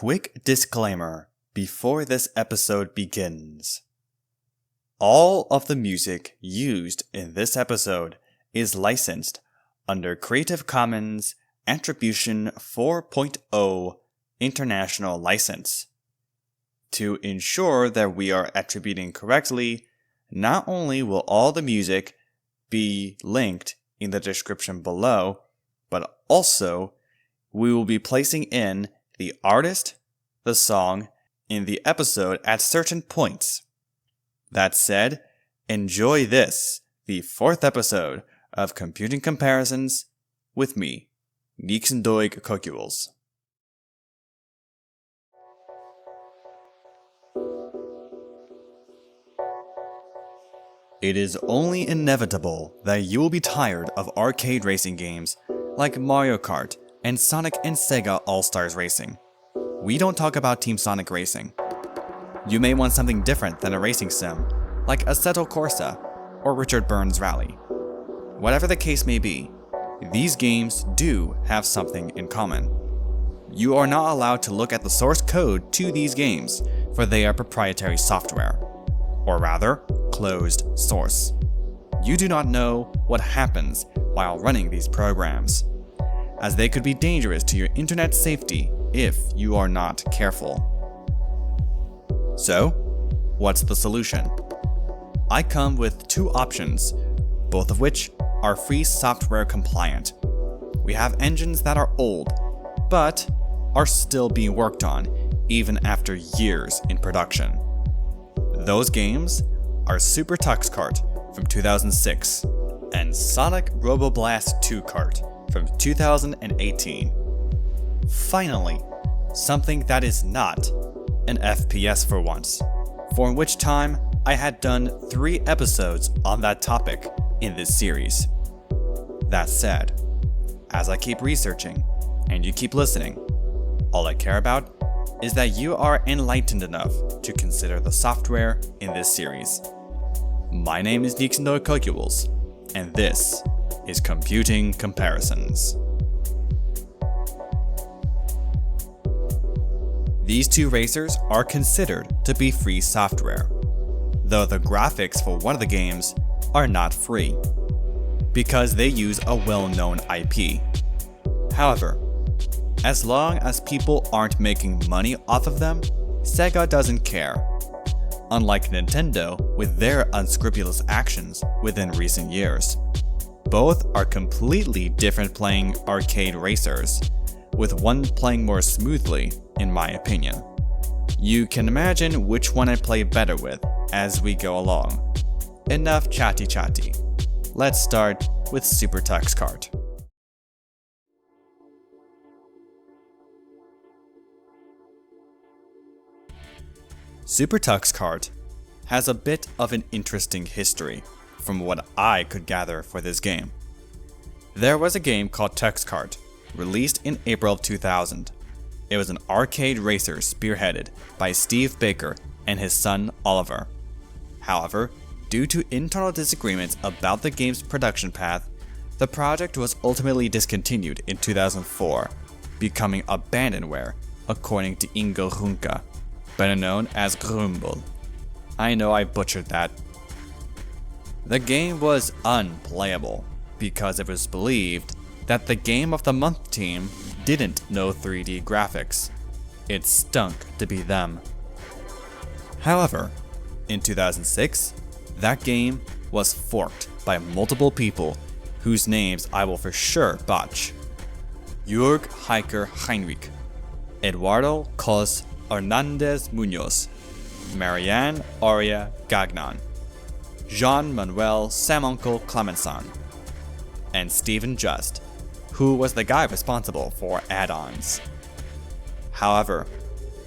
Quick disclaimer before this episode begins. All of the music used in this episode is licensed under Creative Commons Attribution 4.0 International License. To ensure that we are attributing correctly, not only will all the music be linked in the description below, but also we will be placing in the artist, the song, in the episode at certain points. That said, enjoy this, the 4th episode of Computing Comparisons with me, CoculesNation. It is only inevitable that you will be tired of arcade racing games like Mario Kart and Sonic and Sega All-Stars Racing. We don't talk about Team Sonic Racing. You may want something different than a racing sim, like Assetto Corsa or Richard Burns Rally. Whatever the case may be, these games do have something in common. You are not allowed to look at the source code to these games, for they are proprietary software, or rather, closed source. You do not know what happens while running these programs, as they could be dangerous to your internet safety if you are not careful. So, what's the solution? I come with 2 options, both of which are free software compliant. We have engines that are old, but are still being worked on even after years in production. Those games are SuperTuxKart from 2006 and Sonic Robo Blast 2 Kart from 2018. Finally, something that is not an FPS for once, for in which time I had done 3 episodes on that topic in this series. That said, as I keep researching and you keep listening, all I care about is that you are enlightened enough to consider the software in this series. My name is CoculesNation, and this is Computing Comparisons. These 2 racers are considered to be free software, though the graphics for one of the games are not free, because they use a well-known IP. However, as long as people aren't making money off of them, Sega doesn't care, unlike Nintendo with their unscrupulous actions within recent years. Both are completely different playing arcade racers, with one playing more smoothly, in my opinion. You can imagine which one I play better with as we go along. Enough chatty. Let's start with SuperTuxKart. SuperTuxKart has a bit of an interesting history from what I could gather for this game. There was a game called TuxKart, released in April of 2000. It was an arcade racer spearheaded by Steve Baker and his son Oliver. However, due to internal disagreements about the game's production path, the project was ultimately discontinued in 2004, becoming abandonware according to Ingo Runke, better known as Grumble. I know I butchered that. The game was unplayable because it was believed that the Game of the Month team didn't know 3D graphics. It stunk to be them. However, in 2006, that game was forked by multiple people whose names I will for sure botch. Jörg Heiker Heinrich, Eduardo Cos Hernandez Munoz, Marianne Aurea Gagnon, Jean-Manuel Samunkel Clemenson, and Stephen Just, who was the guy responsible for add-ons. However,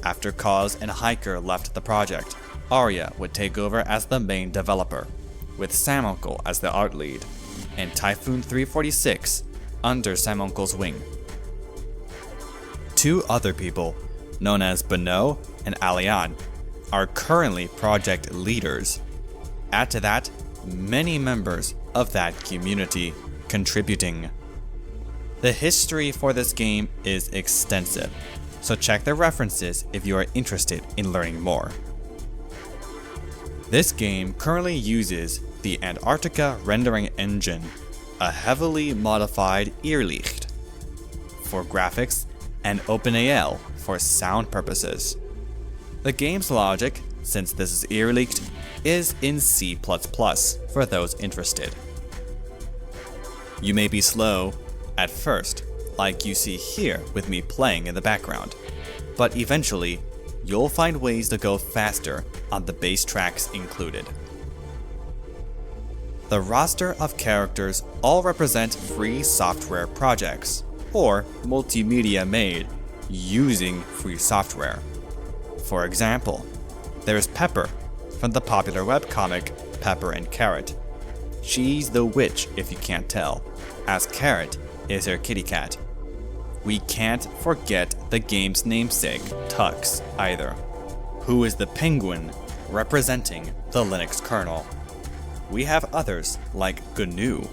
after Cos and Hiker left the project, Aurea would take over as the main developer, with Samunkel as the art lead, and Typhoon 346 under Samunkel's wing. 2 other people, known as Beno and Alian, are currently project leaders. Add to that, many members of that community contributing. The history for this game is extensive, so check the references if you are interested in learning more. This game currently uses the Antarctica rendering engine, a heavily modified Irrlicht, for graphics and OpenAL for sound purposes. The game's logic, since this is Irrlicht, is in C++ for those interested. You may be slow at first, like you see here with me playing in the background, but eventually you'll find ways to go faster on the base tracks included. The roster of characters all represent free software projects, or multimedia made using free software. For example, there's Pepper from the popular webcomic Pepper and Carrot. She's the witch if you can't tell, as Carrot is her kitty cat. We can't forget the game's namesake, Tux, either, who is the penguin representing the Linux kernel. We have others like GNU,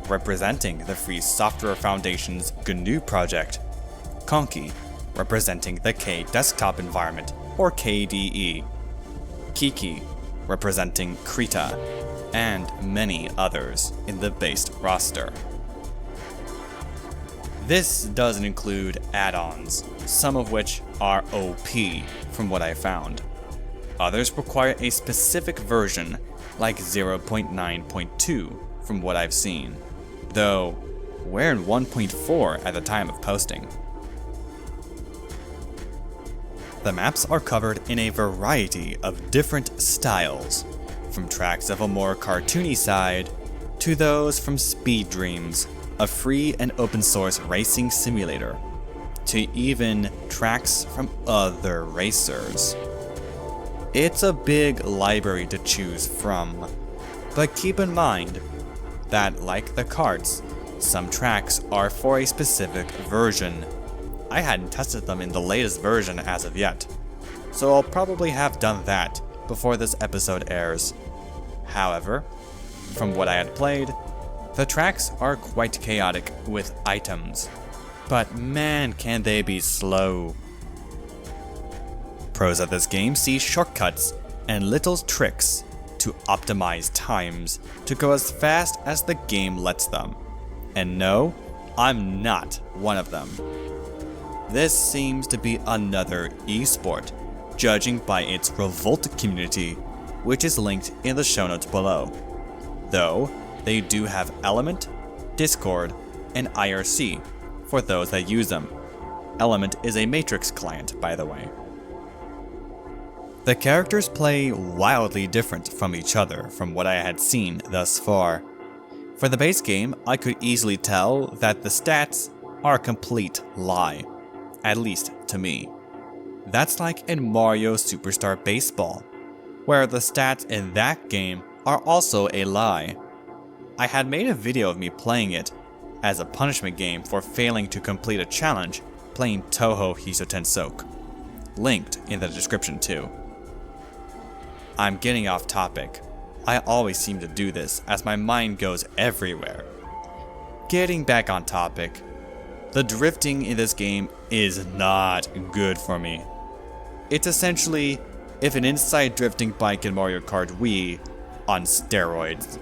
representing the Free Software Foundation's GNU project, Conky, representing the K desktop environment, or KDE, Kiki, representing Krita, and many others in the base roster. This doesn't include add-ons, some of which are OP from what I found. Others require a specific version like 0.9.2 from what I've seen, though we're in 1.4 at the time of posting. The maps are covered in a variety of different styles, from tracks of a more cartoony side to those from Speed Dreams, a free and open source racing simulator, to even tracks from other racers. It's a big library to choose from, but keep in mind that, like the karts, some tracks are for a specific version. I hadn't tested them in the latest version as of yet, so I'll probably have done that before this episode airs. However, from what I had played, the tracks are quite chaotic with items, but man can they be slow. Pros of this game see shortcuts and little tricks to optimize times to go as fast as the game lets them. And no, I'm not one of them. This seems to be another esport, judging by its Revolt community, which is linked in the show notes below. Though, they do have Element, Discord, and IRC for those that use them. Element is a Matrix client, by the way. The characters play wildly different from each other from what I had seen thus far. For the base game, I could easily tell that the stats are a complete lie, at least to me. That's like in Mario Superstar Baseball, where the stats in that game are also a lie. I had made a video of me playing it as a punishment game for failing to complete a challenge playing Touhou Hisoten Soak, linked in the description too. I'm getting off topic. I always seem to do this as my mind goes everywhere. Getting back on topic, the drifting in this game is not good for me. It's essentially if an inside drifting bike in Mario Kart Wii on steroids.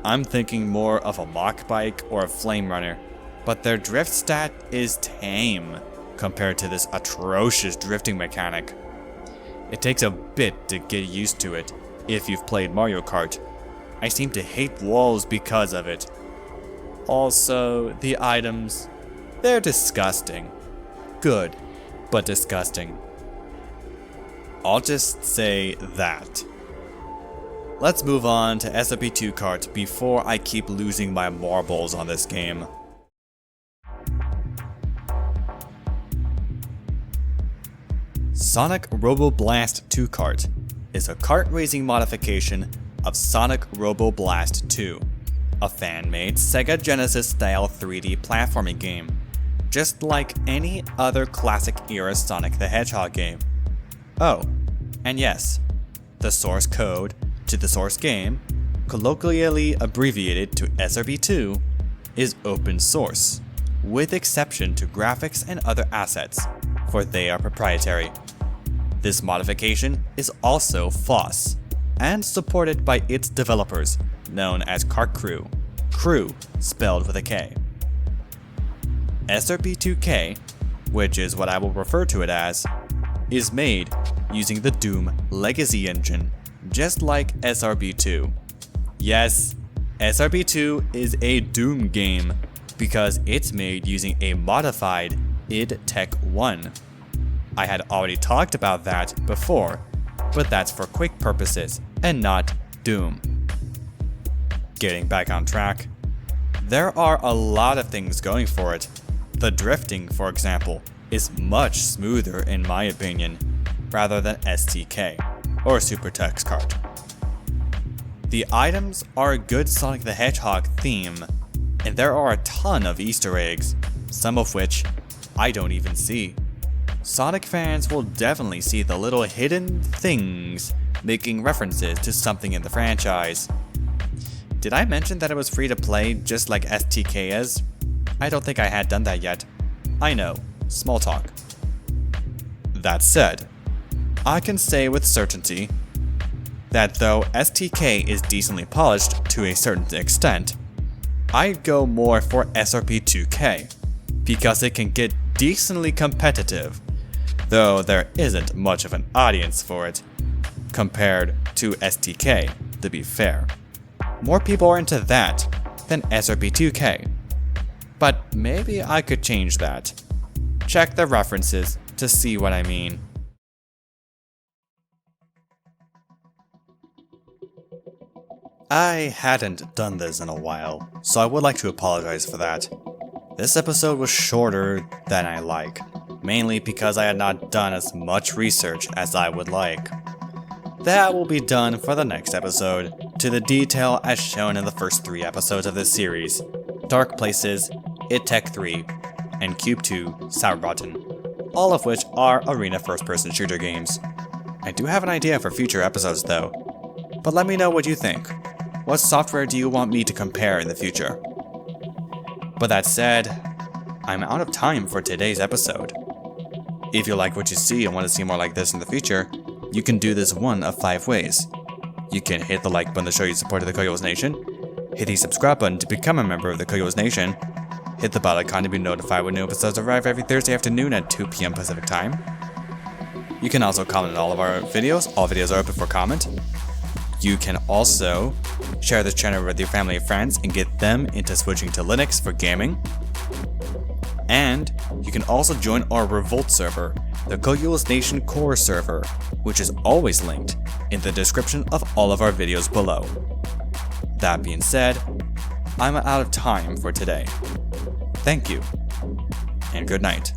I'm thinking more of a mock bike or a flame runner, but their drift stat is tame compared to this atrocious drifting mechanic. It takes a bit to get used to it if you've played Mario Kart. I seem to hate walls because of it. Also, the items, they're disgusting. Good, but disgusting. I'll just say that. Let's move on to SuperTuxKart before I keep losing my marbles on this game. Sonic Robo Blast 2 Kart is a kart racing modification of Sonic Robo Blast 2, a fan-made Sega Genesis-style 3D platforming game, just like any other classic-era Sonic the Hedgehog game. Oh, and yes, the source code to the source game, colloquially abbreviated to SRB2, is open source, with exception to graphics and other assets for they are proprietary. This modification is also FOSS, and supported by its developers, known as Kart Crew, crew spelled with a K. SRB2K, which is what I will refer to it as, is made using the Doom legacy engine, just like SRB2. Yes, SRB2 is a Doom game because it's made using a modified id Tech 1. I had already talked about that before, but that's for quick purposes and not Doom. Getting back on track, there are a lot of things going for it. The drifting, for example, is much smoother in my opinion, rather than STK or SuperTuxKart. The items are a good Sonic the Hedgehog theme, and there are a ton of Easter eggs, some of which I don't even see. Sonic fans will definitely see the little hidden things making references to something in the franchise. Did I mention that it was free to play just like STK is? I don't think I had done that yet. I know, small talk. That said, I can say with certainty that though STK is decently polished to a certain extent, I'd go more for SRB2K because it can get decently competitive, though there isn't much of an audience for it compared to STK, to be fair. More people are into that than SRB2K, but maybe I could change that. Check the references to see what I mean. I hadn't done this in a while, so I would like to apologize for that. This episode was shorter than I like, mainly because I had not done as much research as I would like. That will be done for the next episode, to the detail as shown in the first 3 episodes of this series: Dark Places, id Tech 3, and Cube 2 Sauerbraten, all of which are arena first-person shooter games. I do have an idea for future episodes though, but let me know what you think. What software do you want me to compare in the future? But that said, I'm out of time for today's episode. If you like what you see and want to see more like this in the future, you can do this one of 5 ways. You can hit the like button to show you support of the CoculesNation, hit the subscribe button to become a member of the CoculesNation, hit the bell icon to be notified when new episodes arrive every Thursday afternoon at 2 PM Pacific Time. You can also comment on all of our videos. All videos are open for comment. You can also share this channel with your family and friends and get them into switching to Linux for gaming. And you can also join our Revolt server, the CoculesNation core server, which is always linked in the description of all of our videos below. That being said, I'm out of time for today. Thank you, and good night.